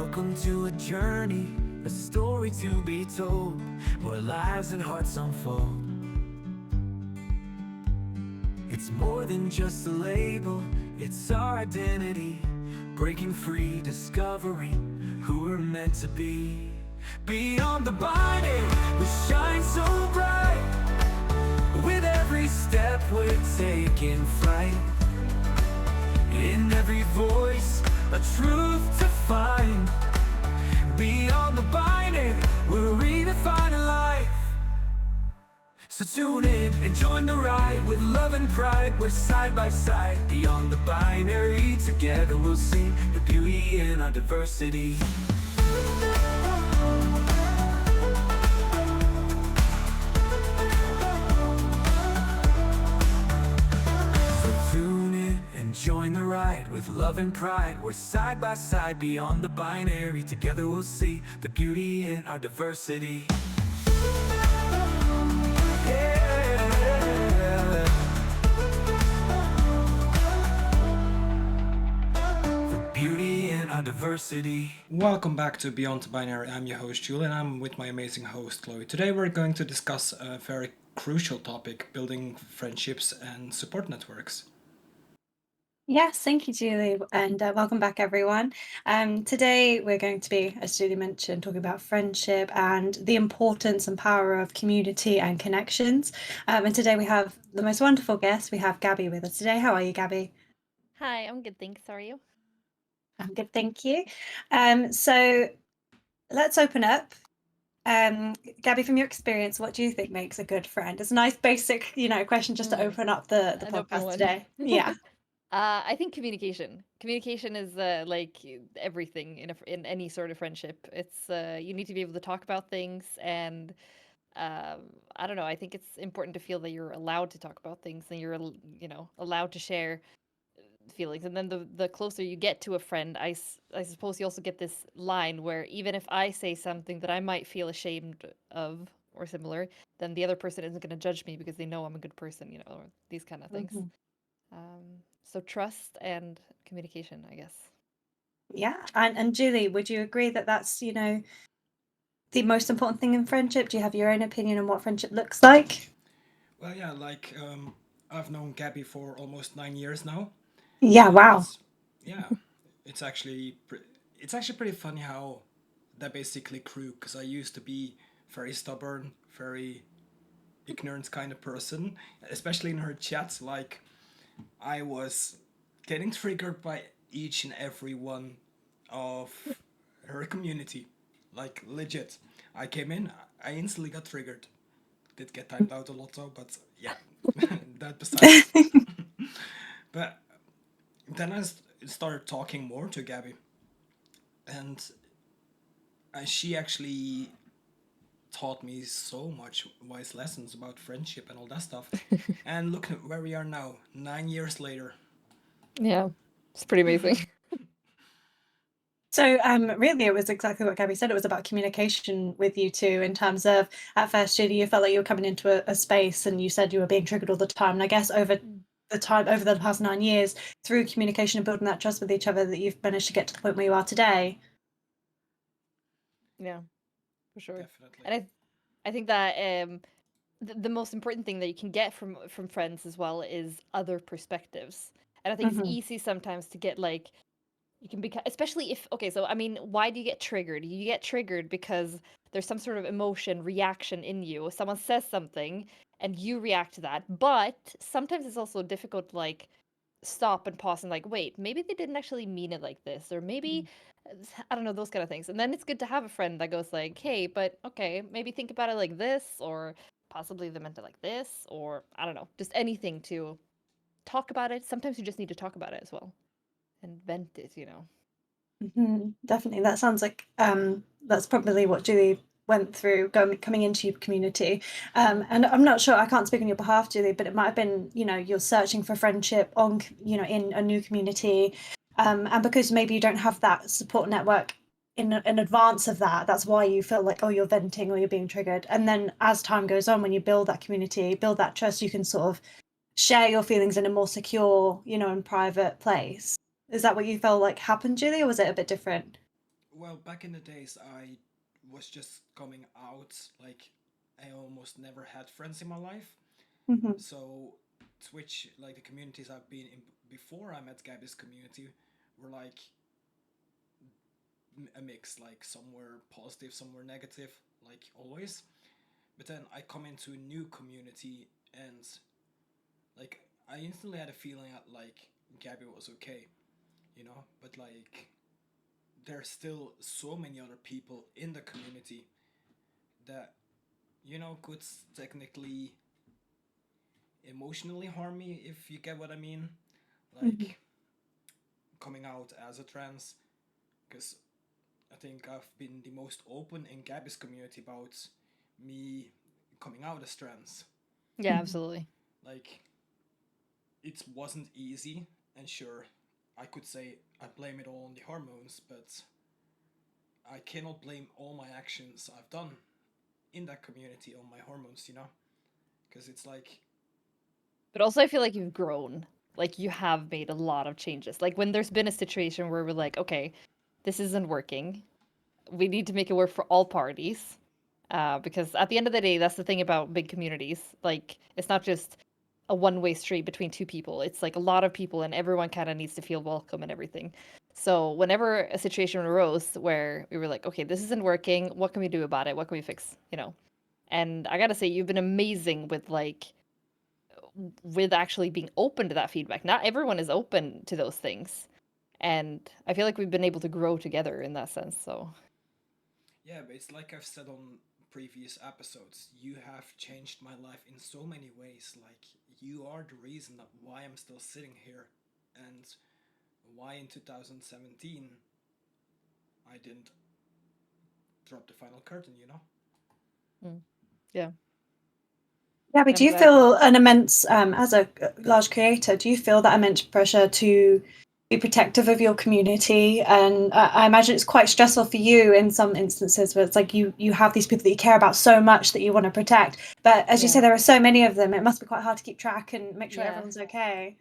Welcome to a journey, a story to be told, where lives and hearts unfold. It's more than just a label, it's our identity. Breaking free, discovering who we're meant to be. Beyond the binary, we shine so bright. With every step we're taking flight. In every voice, a truth to find. Beyond the binary, we're redefining life. So tune in and join the ride with love and pride. We're side by side, beyond the binary. Together we'll see the beauty in our diversity. Join the ride with love and pride. We're side by side beyond the binary. Together we'll see the beauty in our diversity. Yeah. The beauty in our diversity. Welcome back to Beyond the Binary. I'm your host Julie and I'm with my amazing host Chloe. Today we're going to discuss a very crucial topic, building friendships and support networks. Yes, thank you, Julie, and welcome back, everyone. Today we're going to be, as Julie mentioned, talking about friendship and the importance and power of community and connections. And today we have the most wonderful guest. We have Gabbie with us today. How are you, Gabbie? Hi, I'm good, thanks. How are you? I'm good, thank you. So let's open up. Gabbie, from your experience, what do you think makes a good friend? It's a nice basic, question just to open up the An open podcast one. today. Yeah. I think communication. Communication is like everything in any sort of friendship. It's you need to be able to talk about things, and I don't know. I think it's important to feel that you're allowed to talk about things and you're allowed to share feelings. And then the closer you get to a friend, I suppose you also get this line where even if I say something that I might feel ashamed of or similar, then the other person isn't going to judge me because they know I'm a good person, or these kind of things. So trust and communication, I guess. Yeah. And Julie, would you agree that that's, the most important thing in friendship? Do you have your own opinion on what friendship looks like? Well, yeah, I've known Gabbie for almost 9 years now. Yeah, wow. It's actually pretty funny how that basically grew, because I used to be very stubborn, very ignorant kind of person, especially in her chats. Like, I was getting triggered by each and every one of her community. Like, legit. I came in, I instantly got triggered. Did get typed out a lot though, but yeah, that besides. But then I started talking more to Gabbie, and she actually taught me so much wise lessons about friendship and all that stuff. And look at where we are now, 9 years later. Yeah, it's pretty amazing. So really it was exactly what Gabbie said. It was about communication with you two, in terms of, at first, Julie, you felt like you were coming into a space and you said you were being triggered all the time. And I guess over the past 9 years, through communication and building that trust with each other, that you've managed to get to the point where you are today. Yeah, for sure. Definitely. And I think that the most important thing that you can get from friends as well is other perspectives. And I think it's easy sometimes to get like, you can become, especially if, okay, so I mean, why do you get triggered? You get triggered because there's some sort of emotion, reaction in you. Someone says something and you react to that. But sometimes it's also difficult to like stop and pause and like, wait, maybe they didn't actually mean it like this, or maybe I don't know, those kind of things. And then it's good to have a friend that goes like, hey, but okay, maybe think about it like this, or possibly they meant it like this, or I don't know, just anything to talk about it. Sometimes you just need to talk about it as well and vent it. Definitely. That sounds like that's probably what Julie went through coming into your community. And I'm not sure, I can't speak on your behalf, Julie, but it might have been, you're searching for friendship in a new community. And because maybe you don't have that support network in advance of that, that's why you feel like, oh, you're venting or you're being triggered. And then as time goes on, when you build that community, build that trust, you can sort of share your feelings in a more secure, and private place. Is that what you felt like happened, Julie, or was it a bit different? Well, back in the days, I was just coming out. Like, I almost never had friends in my life. Hmm. So, Twitch, like the communities I've been in before I met Gabbie's community, were like a mix. Like, some were positive, some were negative, like always. But then I come into a new community, and like I instantly had a feeling that like Gabbie was okay, you know. But like there's still so many other people in the community that could technically emotionally harm me, if you get what I mean. Hmm. Like coming out as a trans, because I think I've been the most open in Gabbie's community about me coming out as trans. Yeah, Hmm. absolutely. Like it wasn't easy, and sure, I could say I blame it all on the hormones, but I cannot blame all my actions I've done in that community on my hormones, because it's like, But also, I feel like you've grown. Like you have made a lot of changes. Like when there's been a situation where we're like, okay, this isn't working. We need to make it work for all parties. Because at the end of the day, that's the thing about big communities. Like it's not just a one-way street between two people. It's like a lot of people, and everyone kind of needs to feel welcome and everything. So whenever a situation arose where we were like, okay, this isn't working. What can we do about it? What can we fix? And I gotta say, you've been amazing with actually being open to that feedback. Not everyone is open to those things. And I feel like we've been able to grow together in that sense. So, yeah, but it's like I've said on previous episodes, you have changed my life in so many ways. Like, you are the reason that why I'm still sitting here, and why in 2017 I didn't drop the final curtain. mm, yeah. Yeah, but And do I'm you glad. feel an immense, as a large creator, do you feel that immense pressure to be protective of your community? And I imagine it's quite stressful for you in some instances where it's like you have these people that you care about so much that you want to protect. But as you say, Yeah. there are so many of them, it must be quite hard to keep track and make sure Yeah. everyone's okay.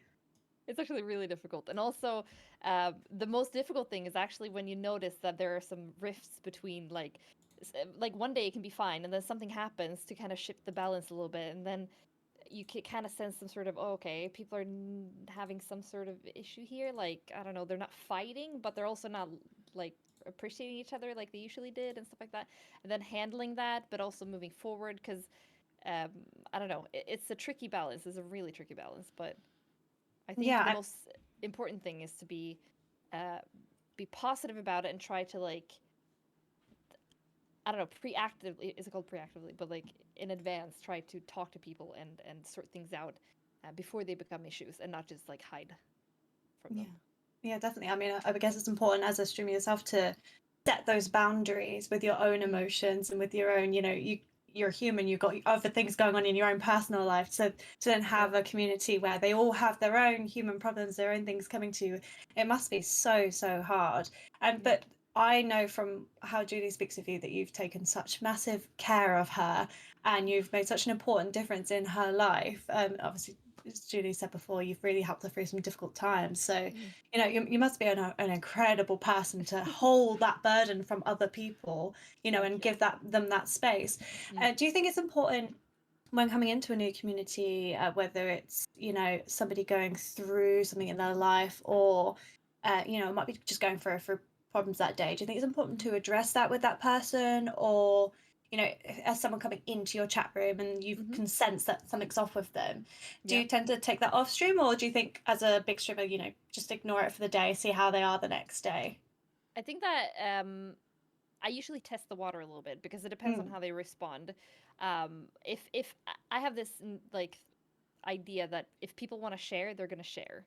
It's actually really difficult. And also, the most difficult thing is actually when you notice that there are some rifts between, like one day it can be fine, and then something happens to kind of shift the balance a little bit, and then you can kind of sense some sort of, oh, okay, people are having some sort of issue here. Like, I don't know, they're not fighting, but they're also not like appreciating each other like they usually did and stuff like that. And then handling that, but also moving forward because um, I don't know, it's a tricky balance. It's a really tricky balance, but I think the Yeah, most important thing is to uh, be positive about it and try to like, I don't know, preactively, is it called preactively? But like in advance, try to talk to people and sort things out before they become issues, and not just like hide from yeah, them. yeah, definitely. I mean, I guess it's important as a streamer yourself to set those boundaries with your own emotions and with your own, you're human, you've got other things going on in your own personal life. So to then Yeah. have a community where they all have their own human problems, their own things coming to you, it must be so, so hard. And Yeah. but I know from how Julie speaks of you that you've taken such massive care of her and you've made such an important difference in her life. Obviously, as Julie said before, you've really helped her through some difficult times. So Mm. you must be an incredible person to hold that burden from other people, Thank and you. give them that space. Mm. Do you think it's important when coming into a new community, whether it's somebody going through something in their life, or it might be just going for problems that day? Do you think it's important Mm-hmm. to address that with that person, or as someone coming into your chat room and you Mm-hmm. can sense that something's off with them, do Yeah. you tend to take that off stream, or do you think as a big streamer, just ignore it for the day, see how they are the next day? I think that I usually test the water a little bit because it depends on Mm, how they respond. If I have this like idea that if people want to share, they're gonna share.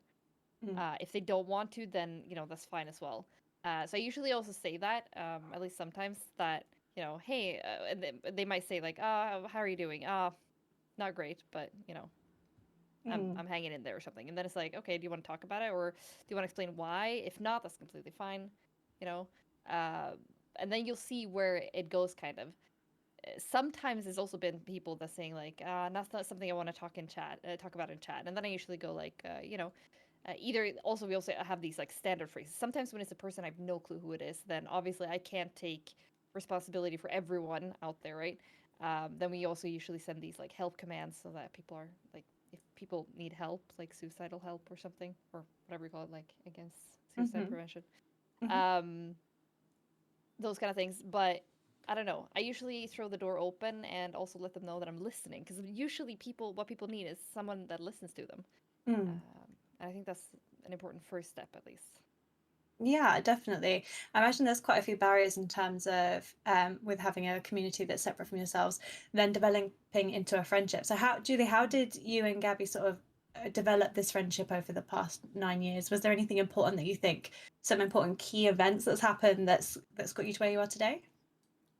mm, If they don't want to, then that's fine as well. So I usually also say that, at least sometimes, that hey, and they might say like, how are you doing? Not great, but mm, I'm hanging in there or something. And then it's like, okay, do you want to talk about it, or do you want to explain why? If not, that's completely fine, you know. Uh, and then you'll see where it goes, kind of. Sometimes there's also been people that saying like, that's not something I want to talk about in chat. And then I usually go like, Either also we also have these like standard phrases. Sometimes when it's a person I have no clue who it is, then obviously I can't take responsibility for everyone out there, right? Then we also usually send these like help commands so that people are like, if people need help, like suicidal help or something, or whatever you call it, like against suicide prevention. Those kind of things. But I don't know. I usually throw the door open and also let them know that I'm listening, because usually what people need is someone that listens to them. And I think that's an important first step, at least. Yeah, definitely. I imagine there's quite a few barriers in terms of with having a community that's separate from yourselves, then developing into a friendship. So Julie, how did you and Gabbie sort of develop this friendship over the past 9 years? Was there anything important that you think, some important key events that's happened that's got you to where you are today?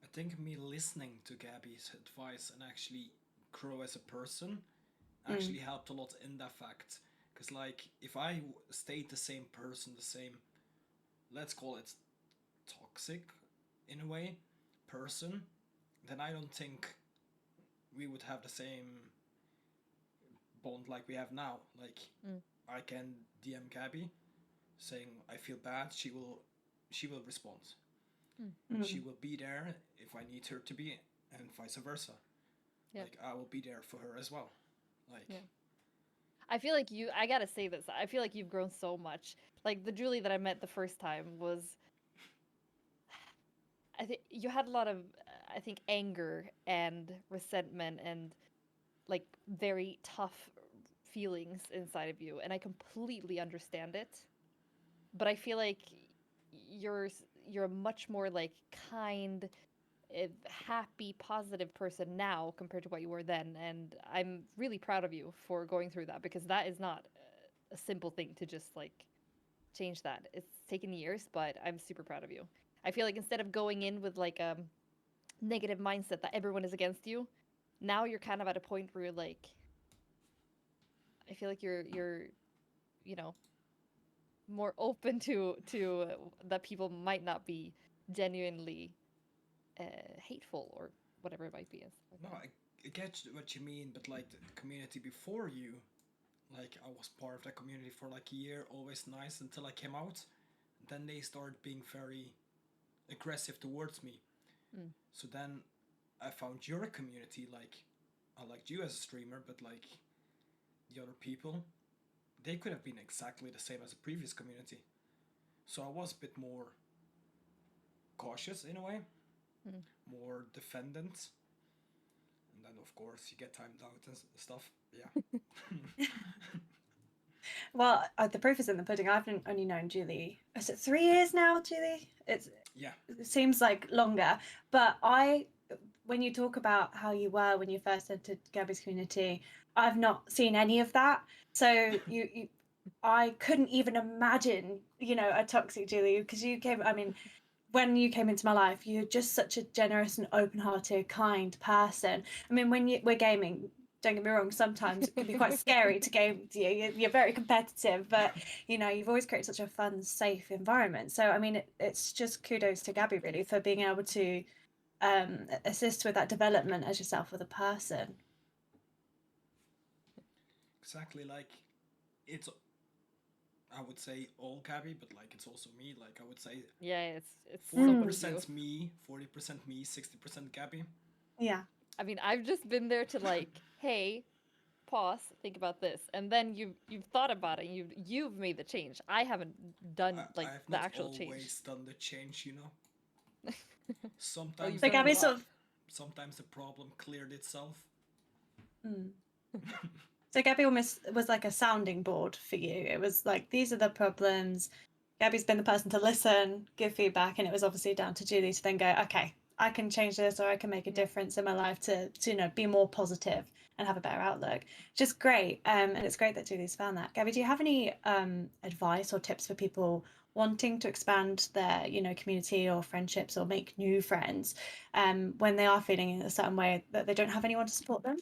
I think me listening to Gabbie's advice and actually grow as a person actually helped a lot in that fact. Because, like, if I stayed the same person, the same, let's call it toxic in a way, person, then I don't think we would have the same bond like we have now. Like, I can DM Gabbie saying I feel bad, she will respond. She will be there if I need her to be, and vice versa. Yeah. Like, I will be there for her as well. Like, Yeah. I feel like I gotta say this, I feel like you've grown so much. Like the Julie that I met the first time was, I think you had a lot of, I think, anger and resentment and like very tough feelings inside of you, and I completely understand it. But I feel like you're you're a much more like kind, happy, positive person now compared to what you were then, and I'm really proud of you for going through that, because that is not a simple thing to just like change that. It's taken years, but I'm super proud of you. I feel like instead of going in with like a negative mindset that everyone is against you, now you're kind of at a point where you're like, I feel like you're you know more open to that people might not be genuinely hateful or whatever it might be. no, I get what you mean, but like the community before you, like I was part of that community for like a year, always nice until I came out. Then they started being very aggressive towards me. So then I found your community, like I liked you as a streamer, but like the other people, they could have been exactly the same as the previous community. So I was a bit more cautious in a way, more defendant. And then of course you get timed out and stuff. Yeah. Well, the proof is in the pudding. I've only known Julie. Is it 3 years now, Julie? Yeah. It seems like longer. But when you talk about how you were when you first entered Gabbie's community, I've not seen any of that. So I couldn't even imagine, a toxic Julie, because you came. I mean, when you came into my life, you're just such a generous and open-hearted, kind person. I mean, when we're gaming, don't get me wrong, sometimes it can be quite scary to game with you. You're very competitive, but you've always created such a fun, safe environment. So I mean, it's just kudos to Gabbie really for being able to assist with that development as yourself as a person. Exactly. Like it's, I would say all Gabbie, but like it's also me. Like I would say Yeah, it's so 40% me, 40% me, 60% Gabbie. Yeah. I mean, I've just been there to like, hey, pause, think about this, and then you've thought about it. And you've made the change. I haven't done I like have the not actual change. always done the change, you know. Oh, Sometimes you've So done a Gabbie lot. sort of sometimes the problem cleared itself. So Gabbie almost was like a sounding board for you. It was like, these are the problems. Gabbie's been the person to listen, give feedback, and it was obviously down to Julie to then go, okay, I can change this, or I can make a difference in my life to be more positive and have a better outlook. Just great. And it's great that Julie's found that. Gabbie, do you have any advice or tips for people wanting to expand their, community or friendships or make new friends when they are feeling in a certain way that they don't have anyone to support them?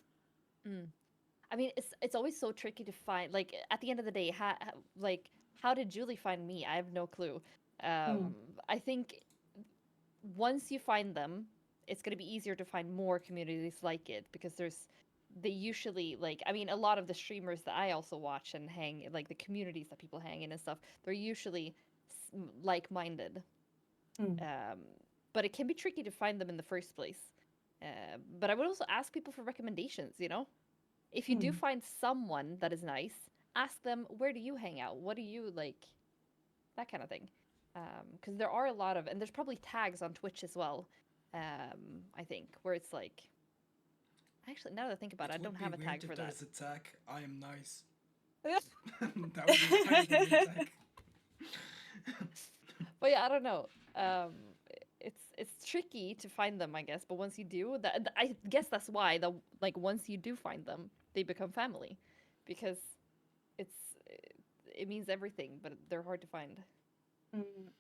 I mean, it's always so tricky to find. Like at the end of the day, how did Julie find me? I have no clue. I think once you find them, it's going to be easier to find more communities like it, because they usually like, I mean, a lot of the streamers that I also watch and hang, like the communities that people hang in and stuff, they're usually like-minded. Mm. But it can be tricky to find them in the first place. But I would also ask people for recommendations, you know? If you do Mm. find someone that is nice, ask them, where do you hang out? What do you like? That kind of thing. Because there are a lot of, and there's probably tags on Twitch as well, I think, where it's like, actually, now that I think about it, I It don't would be have a weird tag if for that. there's a tag, I am nice. That would be kind of a weird tag. But yeah, I don't know. It's tricky to find them, I guess. But once you do, I guess that's why the like once you do find them, they become family, because it's it means everything, but they're hard to find.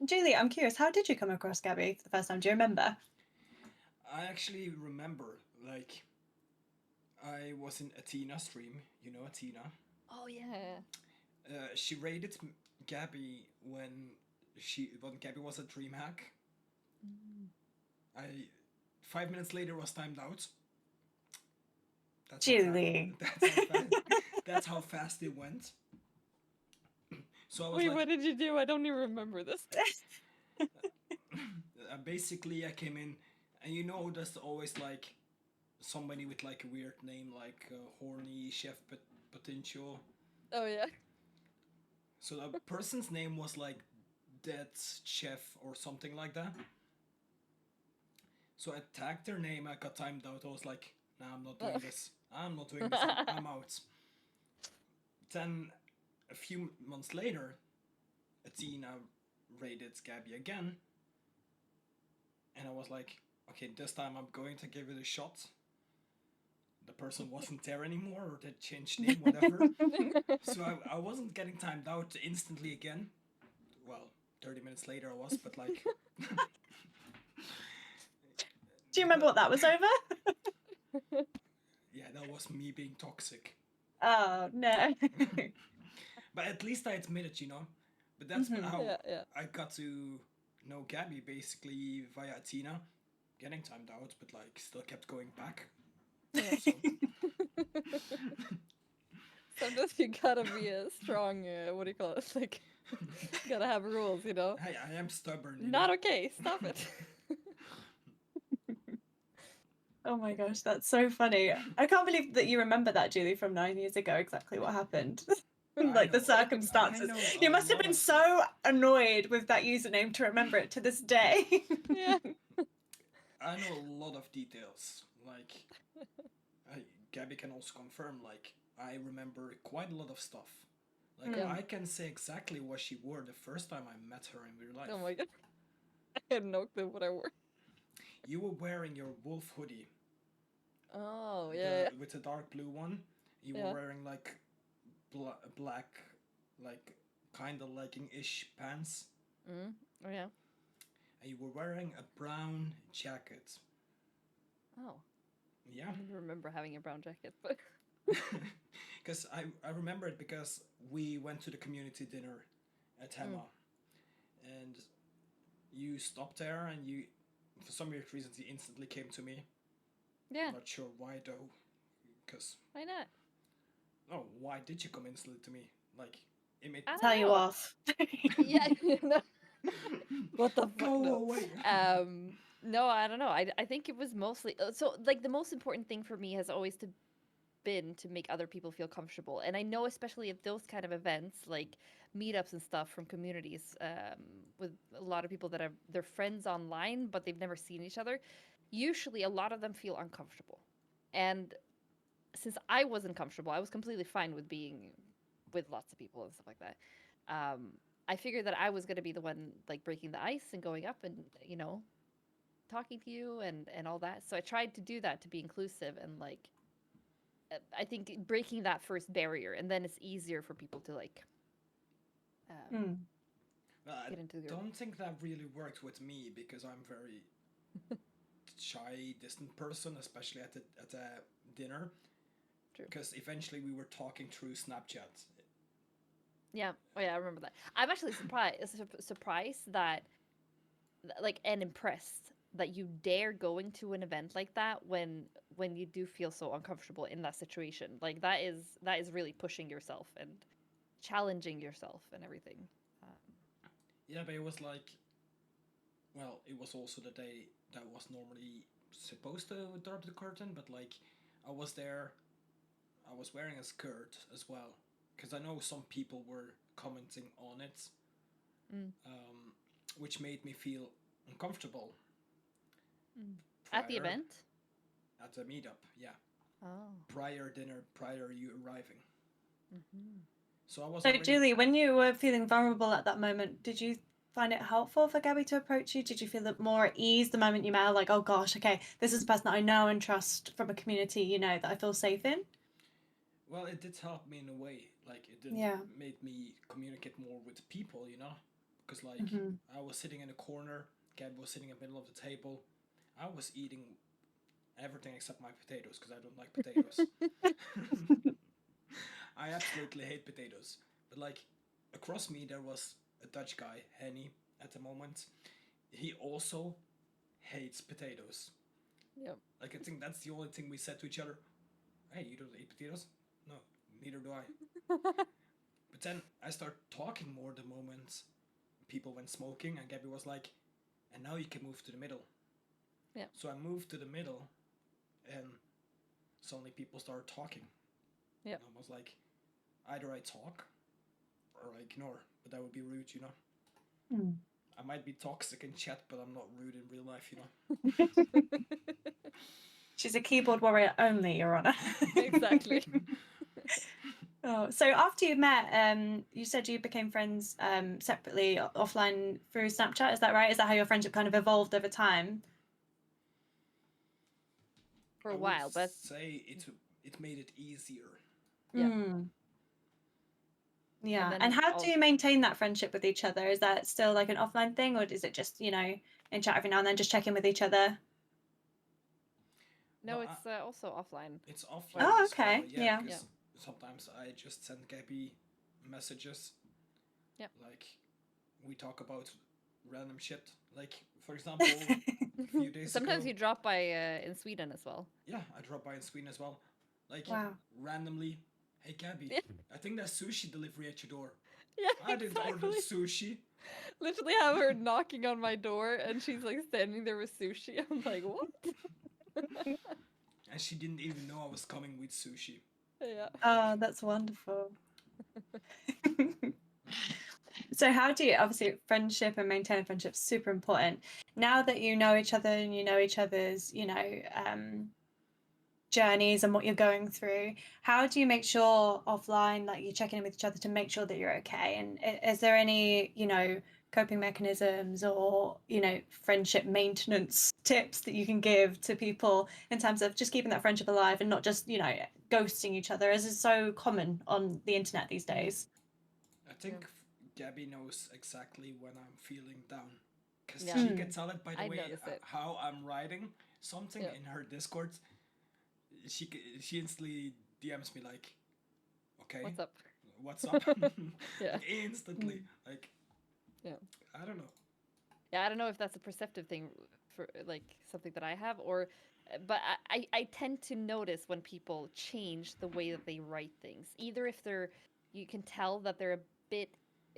Julie, I'm curious, how did you come across Gabbie for the first time? Do you remember? I actually remember, like, I was in Athena stream, you know Athena. Oh yeah. She raided Gabbie when Gabbie was a DreamHack. I 5 minutes later was timed out. That's Julie. that's how fast it went. So I was Wait, like, what did you do? I don't even remember this. basically I came in, and you know there's always like somebody with like a weird name, like horny chef potential. Oh yeah. So the person's name was like Dead Chef or something like that. So I tagged their name, I got timed out, I was like, nah, I'm not doing this. I'm not doing this, I'm out. Then a few months later, Athena raided Gabbie again. And I was like, okay, this time I'm going to give it a shot. The person wasn't there anymore, or they changed name, whatever. So I wasn't getting timed out instantly again. Well, 30 minutes later I was, but like... Do you remember what that was over? Yeah, that was me being toxic. Oh, no. But at least I admit it, But that's how Yeah. I got to know Gabbie, basically via Athena. Getting timed out, but like still kept going back. So, Sometimes you gotta be a strong, what do you call it? Like, gotta have rules, you know? hey, I am stubborn. You Not know? okay, stop it. Oh my gosh, that's so funny. I can't believe that you remember that, Julie, from 9 years ago, exactly what happened. Like the circumstances. I know You a must have lot been of so annoyed with that username to remember it to this day. Yeah. I know a lot of details. Like, Gabbie can also confirm. Like, I remember quite a lot of stuff. Like, Yeah. I can say exactly what she wore the first time I met her in real life. Oh my god. I had no clue what I wore. You were wearing your wolf hoodie. Oh, yeah. With the dark blue one. You Yeah. were wearing like black, like kind of legging-ish pants. Oh yeah. And you were wearing a brown jacket. Oh. Yeah. I don't remember having a brown jacket, but Because I remember it because we went to the community dinner at Hema. And you stopped there and you, for some weird reasons, you instantly came to me. yeah. I'm not sure why though. Because, Why not? oh, why did you come instantly to me? Like, it made... I don't Tell you know. off. Yeah. No. What the fuck? Go No. away. No, I don't know. I think it was mostly so like the most important thing for me has always been to make other people feel comfortable. And I know especially at those kind of events, like meetups and stuff from communities, with a lot of people that are they're friends online, but they've never seen each other. Usually a lot of them feel uncomfortable. And since I wasn't comfortable, I was completely fine with being with lots of people and stuff like that. I figured that I was going to be the one like breaking the ice and going up and talking to you and all that. So I tried to do that to be inclusive and like I think breaking that first barrier, and then it's easier for people to like I get into the group. don't think that really worked with me because I'm very shy, distant person, especially at the dinner. True. Because eventually we were talking through Snapchat. Yeah. Oh yeah, I remember that. I'm actually surprised that like and impressed that you dare going to an event like that when when you do feel so uncomfortable in that situation. Like that is really pushing yourself and challenging yourself and everything. Yeah, but it was like, well, it was also the day that was normally supposed to drop the curtain, but like, I was there, I was wearing a skirt as well, because I know some people were commenting on it, which made me feel uncomfortable. At the Prior- event? At the meetup, yeah. Oh. Prior dinner, prior you arriving. So I was So, already. Julie, when you were feeling vulnerable at that moment, did you find it helpful for Gabbie to approach you? Did you feel more at ease the moment you met her? Like, oh gosh, okay, this is a person that I know and trust from a community, you know, that I feel safe in? Well, it did help me in a way. Like, it did Yeah. made me communicate more with people, you know? Because, like, I was sitting in a corner, Gab was sitting in the middle of the table. I was eating everything except my potatoes because I don't like potatoes. I absolutely hate potatoes. But, like, across me, there was a Dutch guy, Henny, at the moment. He also hates potatoes. Yep. Like, I think that's the only thing we said to each other. Hey, you don't eat potatoes? No, neither do I. But then I start talking more the moment people went smoking, and Gabby was like, and now you can move to the middle. Yeah. So I moved to the middle, and suddenly people started talking. Yeah. And I was like, either I talk or I ignore, but that would be rude, you know? I might be toxic in chat, but I'm not rude in real life, you know? She's a keyboard warrior only, Your Honor. Exactly. Oh, so after you met, you said you became friends separately offline through Snapchat. Is that right? Is that how your friendship kind of evolved over time? For I a would while, but say it made it easier. yeah. Yeah. then And how do also, you maintain that friendship with each other? Is that still like an offline thing, or is it just, you know, in chat every now and then, just check in with each other? no, Well, it's also offline. It's offline Oh, as well, okay. yeah, Yeah. because sometimes I just send Gabby messages. Yep. Like, we talk about random shit. Like, for example, a few days Sometimes ago. you drop by in Sweden as well. Yeah, I dropped by in Sweden as well. Like, Wow. randomly, hey Gabby, Yeah. I think there's sushi delivery at your door. Yeah, I didn't order exactly. sushi. Literally have her knocking on my door and she's like standing there with sushi. I'm like, what? And she didn't even know I was coming with sushi. Yeah. Oh, that's wonderful. So how do you, obviously friendship and maintaining friendship is super important. Now that you know each other and you know each other's, you know, journeys and what you're going through, how do you make sure offline, like you're checking in with each other to make sure that you're okay? And is there any, you know, coping mechanisms or, you know, friendship maintenance tips that you can give to people in terms of just keeping that friendship alive and not just, you know, ghosting each other, as is so common on the internet these days? I think Gabby knows exactly when I'm feeling down. Because Yeah. she can tell it by the I way notice it. how I'm writing something Yeah. in her Discord. She instantly DMs me like, okay, What's up? what's up? Yeah. Like, instantly. Like, Yeah. I don't know. Yeah, I don't know if that's a perceptive thing for like something that I have or but I tend to notice when people change the way that they write things. Either if they're you can tell that they're a bit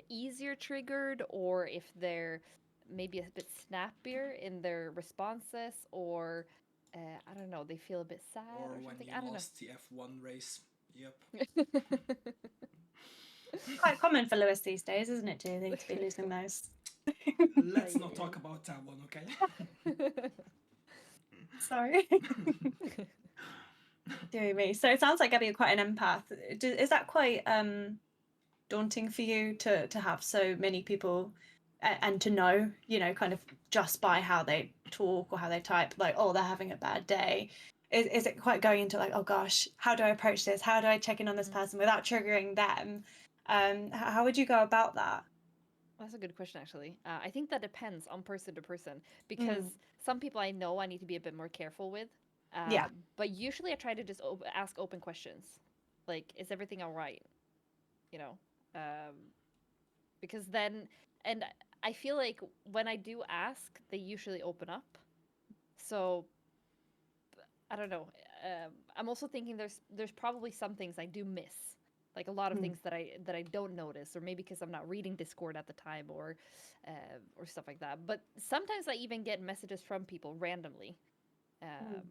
easier triggered or if they're maybe a bit snappier in their responses or I don't know, they feel a bit sad Or or when something. you I don't lost the F1 race. Yep. know. Quite common for Lewis these days, isn't it, Julie, to be losing those? Let's Ay, not ay, talk ay. about that one, okay? Sorry. Dear me. So it sounds like Gabby, you're quite an empath. Is that quite daunting for you to have so many people and to know, you know, kind of just by how they talk or how they type, like, oh, they're having a bad day? Is it quite going into like, oh gosh, how do I approach this? How do I check in on this person without triggering them? How would you go about that? That's a good question, actually. I think that depends on person to person because Mm. some people I know I need to be a bit more careful with. Yeah. But usually I try to just ask open questions. Like, is everything all right? You know? Because then, and I feel like when I do ask, they usually open up. So I don't know. I'm also thinking there's probably some things I do miss, like a lot of things that I don't notice, or maybe because I'm not reading Discord at the time, or stuff like that. But sometimes I even get messages from people randomly, and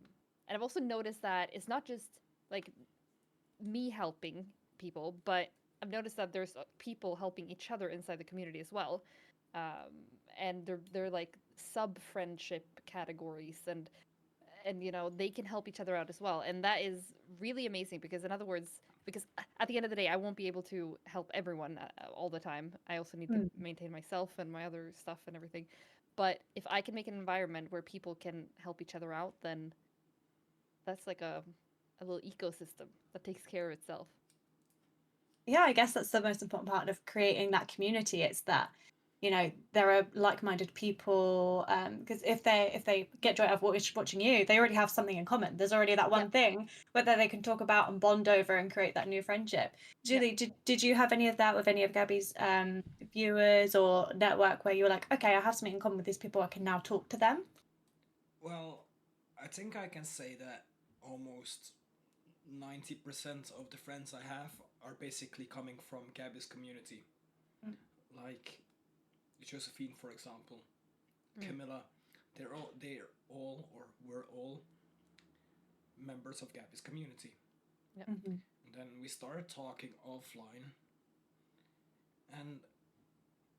I've also noticed that it's not just like me helping people, but I've noticed that there's people helping each other inside the community as well. And they're like sub friendship categories, and you know they can help each other out as well, and that is really amazing, because in other words, because at the end of the day I won't be able to help everyone all the time. I also need to maintain myself and my other stuff and everything. But if I can make an environment where people can help each other out, then that's like a little ecosystem that takes care of itself. Yeah, I guess that's the most important part of creating that community. It's that, you know, there are like-minded people, because if they get joy out of watching you, they already have something in common. There's already that one thing whether they can talk about and bond over and create that new friendship. Julie, did you have any of that with any of Gabbie's viewers or network, where you were like, okay, I have something in common with these people, I can now talk to them? Well, I think I can say that almost 90% of the friends I have are basically coming from Gabbie's community. Like Josephine, for example, Camilla, they're all or we're all members of Gabbie's community. And then we started talking offline, and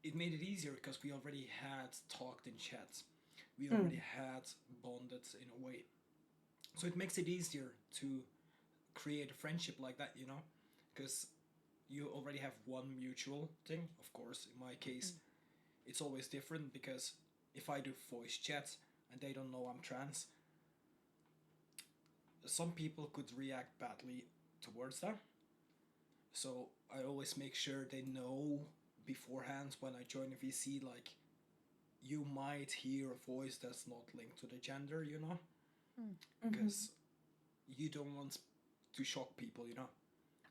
it made it easier because we already had talked in chats. We already had bonded in a way. So it makes it easier to create a friendship like that, you know? Because you already have one mutual thing. Of course, in my case, it's always different, because if I do voice chats and they don't know I'm trans, some people could react badly towards that. So I always make sure they know beforehand when I join a VC, like, you might hear a voice that's not linked to the gender, you know? Because you don't want to shock people, you know?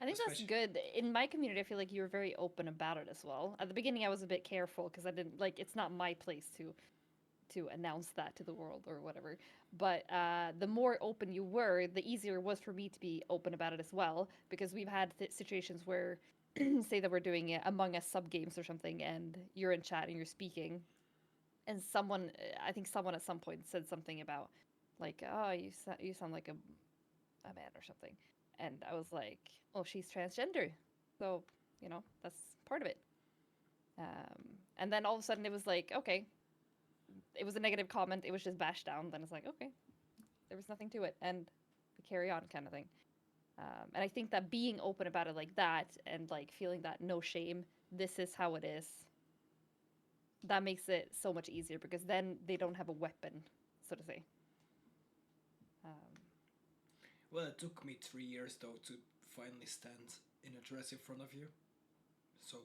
I think that's good. In my community, I feel like you were very open about it as well. At the beginning, I was a bit careful because I didn't like. It's not my place to announce that to the world or whatever. But the more open you were, the easier it was for me to be open about it as well. Because we've had situations where, say that we're doing Among Us sub games or something, and you're in chat and you're speaking, and someone, I think someone at some point said something about, like, oh, you sound like a man or something. And I was like, oh, she's transgender. So, you know, that's part of it. And then all of a sudden it was like, okay, it was a negative comment. It was just bashed down. Then it's like, okay, there was nothing to it. And we carry on kind of thing. And I think that being open about it like that, and like feeling that no shame, this is how it is, that makes it so much easier, because then they don't have a weapon, so to say. Well, it took me 3 years though to finally stand in a dress in front of you. So.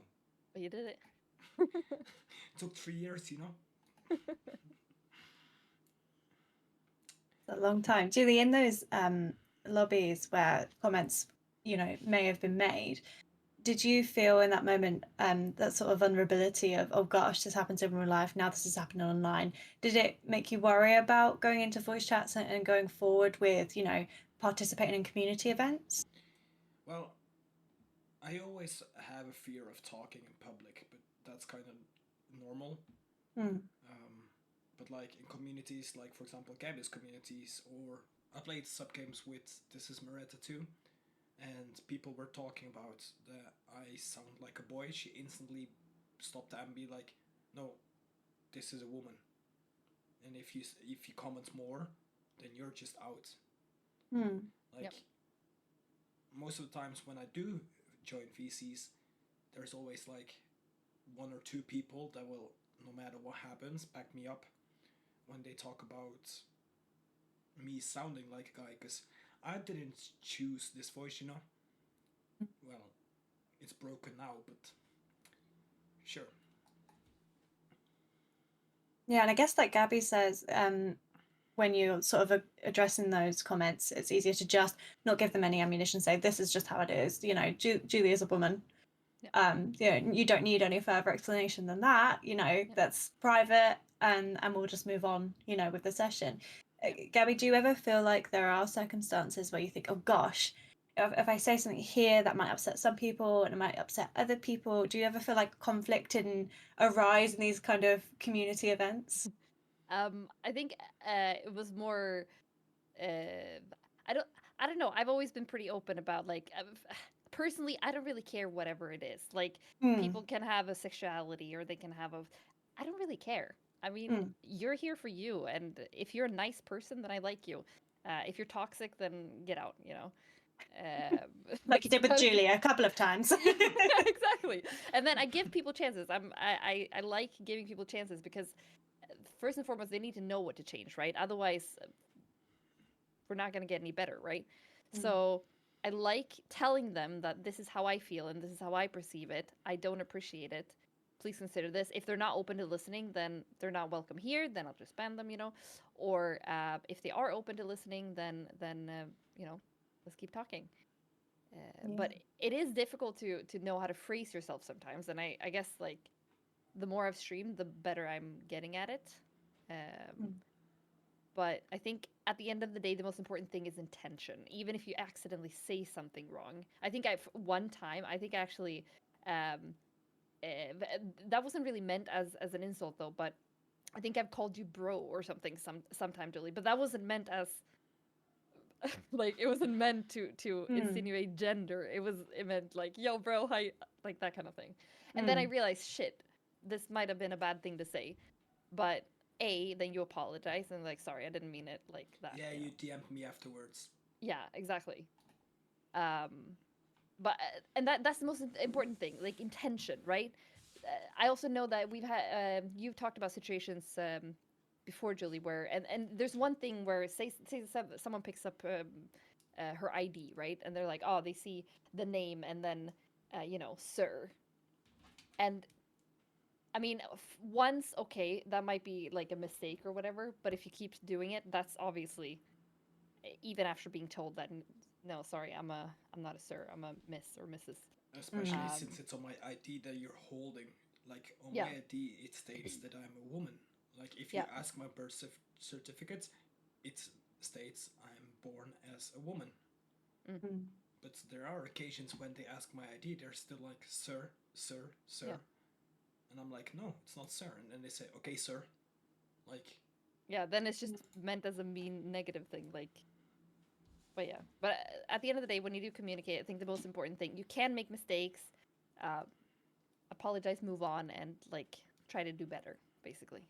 But you did it. It took 3 years, you know? A long time. Julie, in those lobbies where comments, you know, may have been made, did you feel in that moment that sort of vulnerability of, oh gosh, this happens in real life, now this is happening online? Did it make you worry about going into voice chats and going forward with, you know, participating in community events? Well, I always have a fear of talking in public, but that's kind of normal. But like in communities, like for example Gabbie's communities, or I played sub games with This Is Maretta too, and people were talking about that I sound like a boy. She instantly stopped that and be like, no, this is a woman. And if you comment more, then you're just out. Like, most of the times when I do join VCs, there's always like 1 or 2 people that will, no matter what happens, back me up when they talk about me sounding like a guy, because I didn't choose this voice, you know? Well, it's broken now, but sure. Yeah, and I guess like Gabbie says, when you're sort of addressing those comments, it's easier to just not give them any ammunition, say, this is just how it is, you know, Julie is a woman. You know, you don't need any further explanation than that, you know, that's private, and we'll just move on, you know, with the session. Gabby, do you ever feel like there are circumstances where you think, oh gosh, if I say something here that might upset some people and it might upset other people? Do you ever feel like conflict and arise in these kind of community events? I think it was more. I don't. I don't know. I've always been pretty open about like. Personally, I don't really care whatever it is. Like Mm, people can have a sexuality or they can have a. I don't really care. I mean, mm. you're here for you, and if you're a nice person, then I like you. If you're toxic, then get out. You know. Like you That's did with kind of Julia a couple of times. yeah, exactly. And then I give people chances. I like giving people chances because first and foremost, they need to know what to change, right? Otherwise, we're not going to get any better, right? Mm, So I like telling them that this is how I feel and this is how I perceive it. I don't appreciate it. Please consider this. If they're not open to listening, then they're not welcome here. Then I'll just ban them, you know. Or if they are open to listening, then you know, let's keep talking. yeah. But it is difficult to know how to phrase yourself sometimes, and I guess like the more I've streamed, the better I'm getting at it. Um, Mm, but I think at the end of the day, the most important thing is intention. Even if you accidentally say something wrong, I think I've one time, I think actually, um, that wasn't really meant as an insult though. But I think I've called you bro or something sometime, Julie. But that wasn't meant as like it wasn't meant to mm, insinuate gender. It meant like yo bro, hi, like that kind of thing. And then I mm. realized shit, this might have been a bad thing to say. But then you apologize and like sorry, I didn't mean it like that, Yeah, you you know. DM'd me afterwards. Yeah, exactly. Um but and that's the most important thing, like intention, right? I also know that we've had you've talked about situations before, Julie, where and there's one thing where say someone picks up her ID, right, and they're like, oh, they see the name and then you know, sir, and I mean, once okay, that might be like a mistake or whatever, but if you keep doing it, that's obviously even after being told that no, sorry, I'm not a sir, I'm a miss or Mrs. Especially Mm. since Um, it's on my ID that you're holding. Like on my yeah, ID, it states that I'm a woman. Like if you yeah. ask my birth certificate, it states I'm born as a woman. Mm. Mm. But there are occasions when they ask my ID, they're still like, sir, sir, Yeah. sir. And I'm like, no, it's not sir. And then they say, okay, sir. Like, Yeah, then it's just meant as a mean negative thing, like but yeah. But at the end of the day, when you do communicate, I think the most important thing, you can make mistakes, uh, apologize, move on, and like try to do better, basically.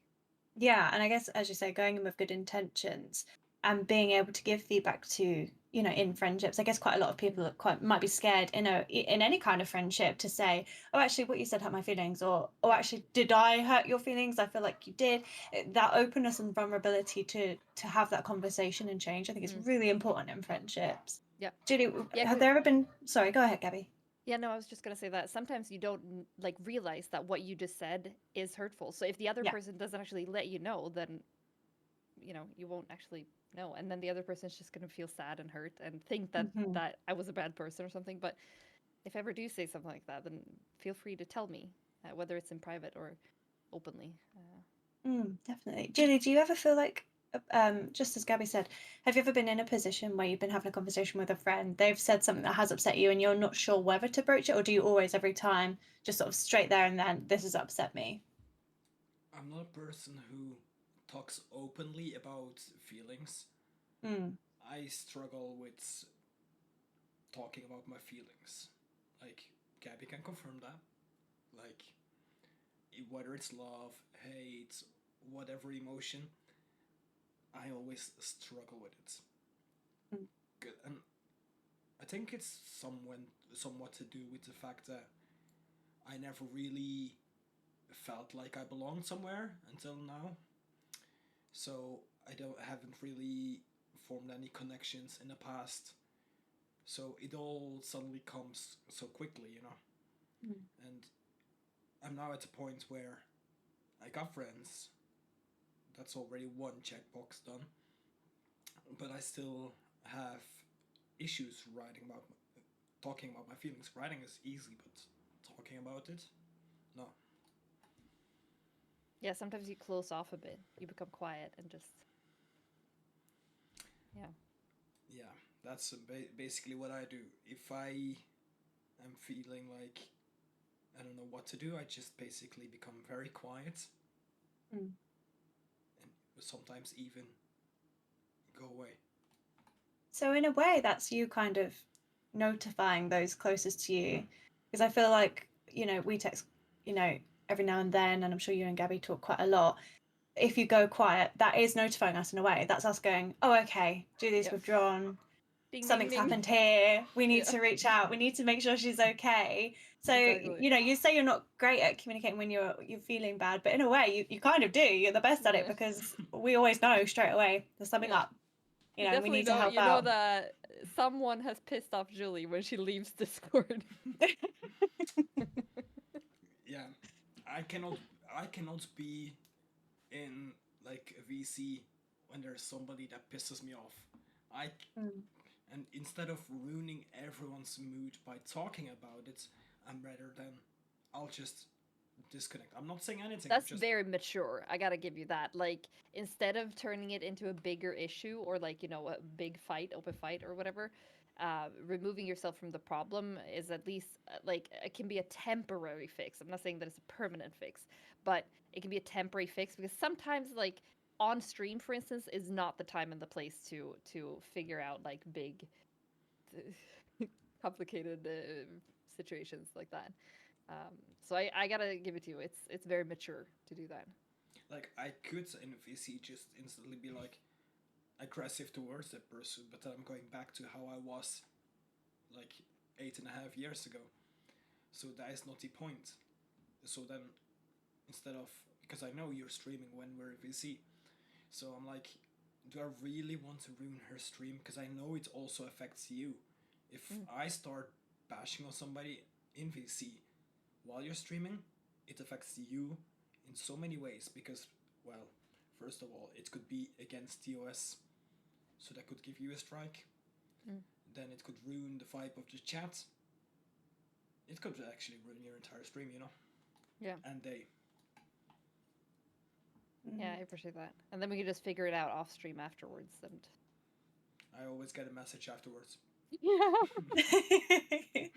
Yeah, and I guess as you say, going in with good intentions and being able to give feedback to, in friendships. I guess quite a lot of people are quite might be scared in any kind of friendship to say, oh, actually, what you said hurt my feelings, or oh, actually, did I hurt your feelings? I feel like you did. That openness and vulnerability to have that conversation and change, I think is Mm. really important in friendships. Yeah. Julie, Yeah, have 'cause- there ever been? Sorry, go ahead, Gabby. yeah, no, I was just gonna say that sometimes you don't like realize that what you just said is hurtful. So if the other Yeah. person doesn't actually let you know, then you know you won't actually know, and then the other person's just gonna feel sad and hurt and think that Hmm. I was a bad person or something. But if I ever do say something like that, then feel free to tell me, whether it's in private or openly. Definitely. Julie, do you ever feel like, just as Gabby said, have you ever been in a position where you've been having a conversation with a friend, they've said something that has upset you and you're not sure whether to broach it, or do you always, every time, just sort of straight there and then, this has upset me? I'm not a person who talks openly about feelings. Mm, I struggle with talking about my feelings. Like, Gabby can confirm that. Like, whether it's love, hate, whatever emotion, I always struggle with it. mm, Good. And I think it's somewhat to do with the fact that I never really felt like I belonged somewhere until now. So I haven't really formed any connections in the past. So it all suddenly comes so quickly, you know. mm, And I'm now at a point where I got friends. That's already one checkbox done. But I still have issues talking about my feelings. Writing is easy, but talking about it, no. Yeah, sometimes you close off a bit. You become quiet and just Yeah, that's basically what I do. If I am feeling like I don't know what to do, I just basically become very quiet Mm. and sometimes even go away. So in a way, that's you kind of notifying those closest to you, because I feel like, we text, every now and then, and I'm sure you and Gabby talk quite a lot. If you go quiet, that is notifying us in a way. That's us going, oh, okay, Julie's Yep. withdrawn. Ding, Something's ding, ding. happened here. We need Yeah. to reach out. We need to make sure she's okay. So, Exactly. you say you're not great at communicating when you're feeling bad, but in a way, you kind of do. You're the best at it Yeah. because we always know straight away there's something Yeah. up. You And we definitely need to know, help you know out. that someone has pissed off Julie when she leaves Discord. Yeah, I cannot I cannot be in like a VC when there's somebody that pisses me off. I Mm. and instead of ruining everyone's mood by talking about it, I'm rather than I'll just disconnect. I'm not saying anything. That's Just very mature. I gotta give you that. Like, instead of turning it into a bigger issue or like, a big fight, open fight or whatever, removing yourself from the problem is at least like it can be a temporary fix. I'm not saying that it's a permanent fix, but it can be a temporary fix because sometimes like on stream, for instance, is not the time and the place to figure out like big, complicated situations like that. So I gotta give it to you. It's very mature to do that. like I could in a VC just instantly be like aggressive towards that person, but then I'm going back to how I was like 8.5 years ago. So that is not the point. So then instead of because I know you're streaming when we're VC, so I'm like, do I really want to ruin her stream? Because I know it also affects you. If I start bashing on somebody in VC while you're streaming, it affects you in so many ways. Because, well, first of all, it could be against TOS, so that could give you a strike. Then it could ruin the vibe of the chat. It could actually ruin your entire stream, Yeah. And they. Yeah, I appreciate that. And then we can just figure it out off stream afterwards. And I always get a message afterwards. yeah,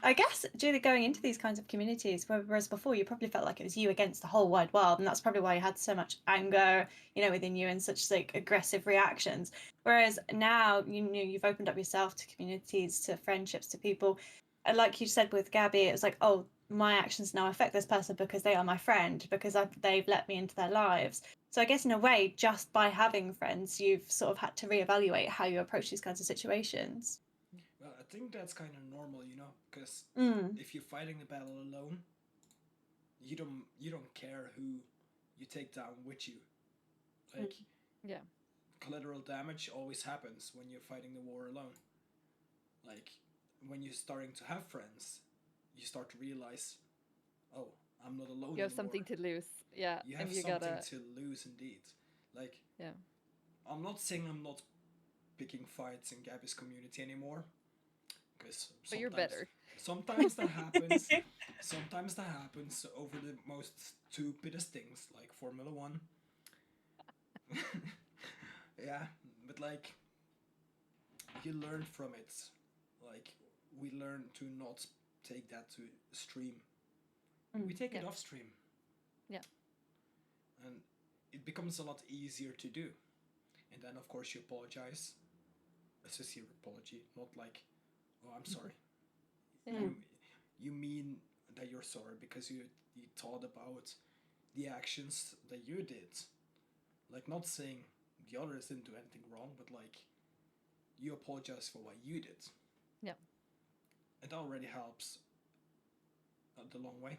I guess, Julie, going into these kinds of communities, whereas before you probably felt like it was you against the whole wide world, and that's probably why you had so much anger, within you and such like aggressive reactions. Whereas now, you've opened up yourself to communities, to friendships, to people. And like you said with Gabby, it was like, oh, my actions now affect this person because they are my friend, because they've let me into their lives. So I guess in a way, just by having friends, you've sort of had to reevaluate how you approach these kinds of situations. Well, I think that's kind of normal, because Mm. if you're fighting the battle alone, you don't care who you take down with you. Like yeah, collateral damage always happens when you're fighting the war alone. Like when you're starting to have friends, you start to realize, oh, I'm not alone you have anymore. something to lose. Yeah, You have and you something gotta. to lose indeed. Like Yeah, I'm not saying I'm not picking fights in Gabbie's community anymore, because but you're better. sometimes that happens. Sometimes that happens over the most stupidest things, like Formula One. Yeah, but like you learn from it. Like we learn to not take that to stream. We take it Yeah. off stream. Yeah. And it becomes a lot easier to do. And then of course you apologize. A sincere apology, not like, oh, I'm sorry. Yeah. You mean that you're sorry because you thought about the actions that you did. Like not saying the others didn't do anything wrong, but like you apologize for what you did. Yeah. It already helps the long way.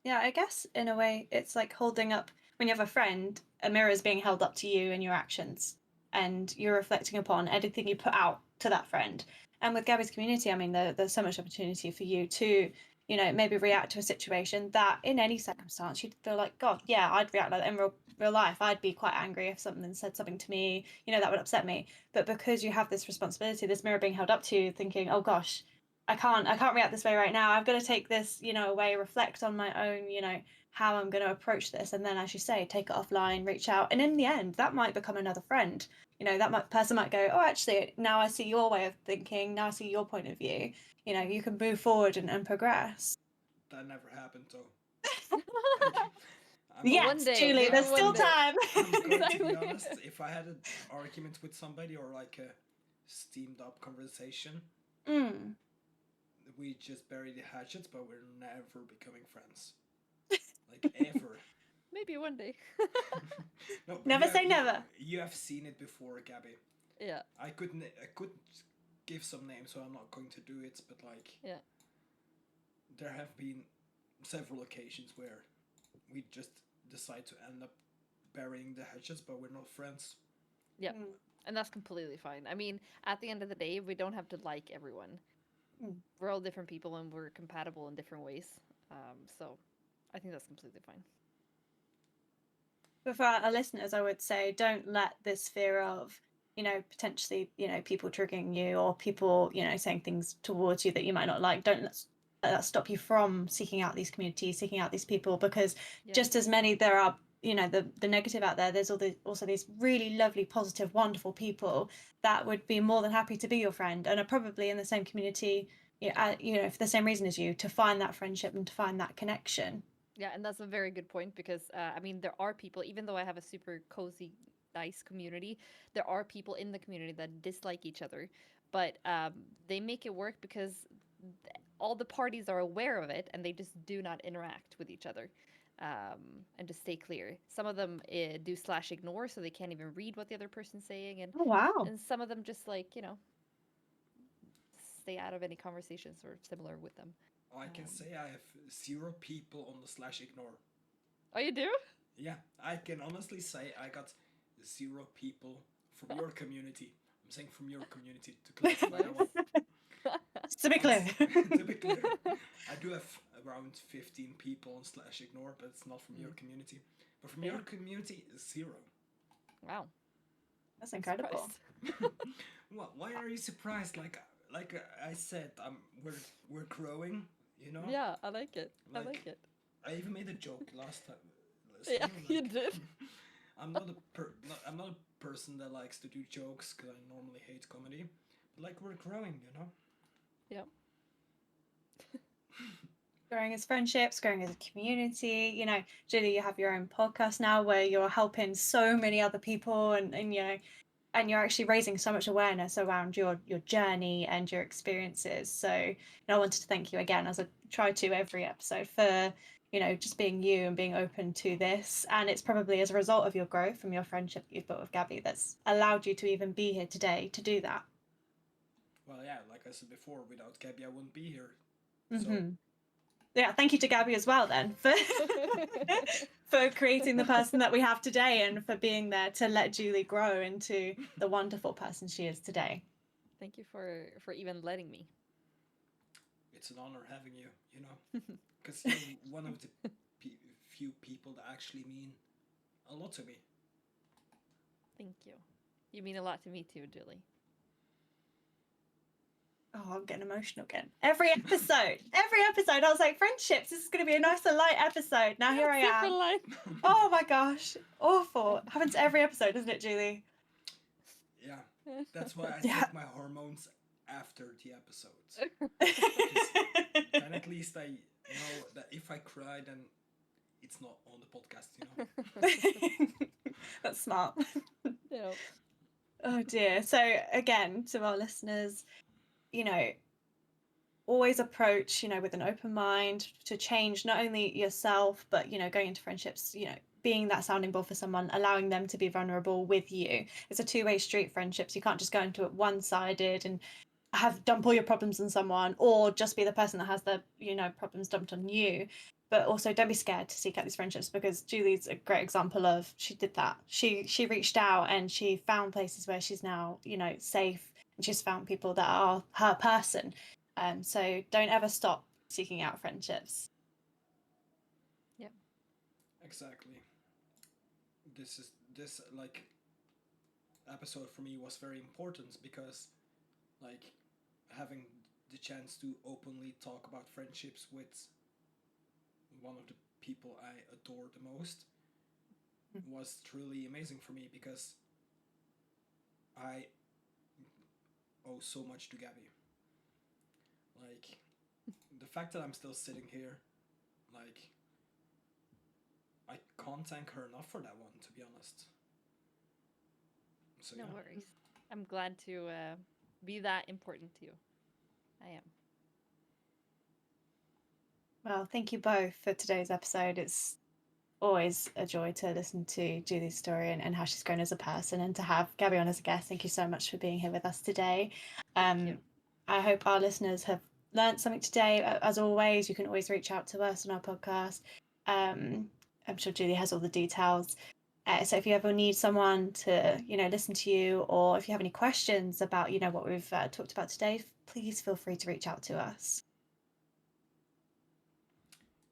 Yeah, I guess in a way it's like holding up, when you have a friend, a mirror is being held up to you and your actions, and you're reflecting upon anything you put out to that friend. And with Gabby's community, I mean, there's so much opportunity for you to, maybe react to a situation that in any circumstance you'd feel like, God, yeah, I'd react like that in real life. I'd be quite angry if someone said something to me, that would upset me. But because you have this responsibility, this mirror being held up to you, thinking, oh gosh, I need to do something about this, I need to I can't react this way right now. I've got to take this, away, reflect on my own, how I'm going to approach this. And then, as you say, take it offline, reach out. And in the end, that might become another friend. Person might go, oh, actually, now I see your way of thinking. Now I see your point of view. You can move forward and progress. That never happened, though. Yes, day, Julie, maybe there's still one day. time. I'm going to Exactly. be honest. If I had an argument with somebody or like a steamed up conversation, we just bury the hatchets, but we're never becoming friends. Like, ever. Maybe one day. No, but Never say never. You have seen it before, Gabbie. Yeah. I could give some names, so I'm not going to do it. But like, Yeah. there have been several occasions where we just decide to end up burying the hatchets, but we're not friends. Yeah. And that's completely fine. I mean, at the end of the day, we don't have to like everyone. We're all different people, and we're compatible in different ways. So, I think that's completely fine. But for our listeners, I would say don't let this fear of, potentially, people triggering you or people, saying things towards you that you might not like. Don't let that stop you from seeking out these communities, seeking out these people, because just as many there are, the negative out there, there's also these really lovely, positive, wonderful people that would be more than happy to be your friend and are probably in the same community, for the same reason as you, to find that friendship and to find that connection. Yeah, and that's a very good point because, I mean, there are people, even though I have a super cozy, nice community, there are people in the community that dislike each other, but they make it work because all the parties are aware of it and they just do not interact with each other. And just stay clear. Some of them do /ignore, so they can't even read what the other person's saying, and Oh, wow. and some of them just like stay out of any conversations or similar with them. I can say I have 0 people on the /ignore. Oh, you do? Yeah, I can honestly say I got 0 people from your community. I'm saying from your community to clarify that one. To be clear. To be clear, I do have around 15 people on /ignore, but it's not from your community. But from your community, 0. Wow. That's incredible. Well, why are you surprised? Like I said, we're growing. Yeah, I like it. I like it. I even made a joke last time. Yeah, you did. I'm not a person that likes to do jokes because I normally hate comedy. But like we're growing, Yeah. Growing as friendships, growing as a community. Julie, you have your own podcast now where you're helping so many other people and and you're actually raising so much awareness around your journey and your experiences. So I wanted to thank you again, as I try to every episode, for just being you and being open to this. And it's probably as a result of your growth from your friendship that you've built with Gabbie that's allowed you to even be here today to do that. Well, yeah, like I said before, without Gabbie I wouldn't be here. So yeah, thank you to Gabbie as well then for for creating the person that we have today and for being there to let Julie grow into the wonderful person she is today. Thank you for even letting me. It's an honor having you, because you're one of the few people that actually mean a lot to me. Thank you. You mean a lot to me too, Julie. Oh, I'm getting emotional again. Every episode, I was like, friendships, this is going to be a nice and light episode. Now here I am. Oh my gosh, awful. It happens every episode, doesn't it, Julie? Yeah, that's why I take my hormones after the episodes. And at least I know that if I cry, then it's not on the podcast, That's smart. Yeah. Oh dear. So again, to our listeners, always approach, with an open mind to change not only yourself, but, going into friendships, being that sounding board for someone, allowing them to be vulnerable with you. It's a two-way street, friendships. You can't just go into it one-sided and dump all your problems on someone, or just be the person that has the, problems dumped on you. But also don't be scared to seek out these friendships, because Julie's a great example of, she did that. She reached out and she found places where she's now, safe, and she's found people that are her person. So don't ever stop seeking out friendships. Yeah. Exactly. This episode for me was very important because having the chance to openly talk about friendships with one of the people I adore the most was truly amazing for me, because I owe so much to Gabbie. Like, the fact that I'm still sitting here, like, I can't thank her enough for that one, to be honest. So No yeah. worries. I'm glad to be that important to you. I am. Well, thank you both for today's episode. It's always a joy to listen to Julie's story and how she's grown as a person, and to have Gabbie on as a guest. Thank you so much for being here with us today. you. I hope our listeners have learned something today. As always, you can always reach out to us on our podcast. I'm sure Julie has all the details. So if you ever need someone to, listen to you, or if you have any questions about, what we've talked about today, please feel free to reach out to us.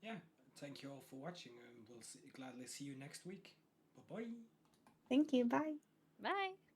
Yeah, thank you all for watching, and we'll gladly see you next week. Bye bye. Thank you. Bye. Bye.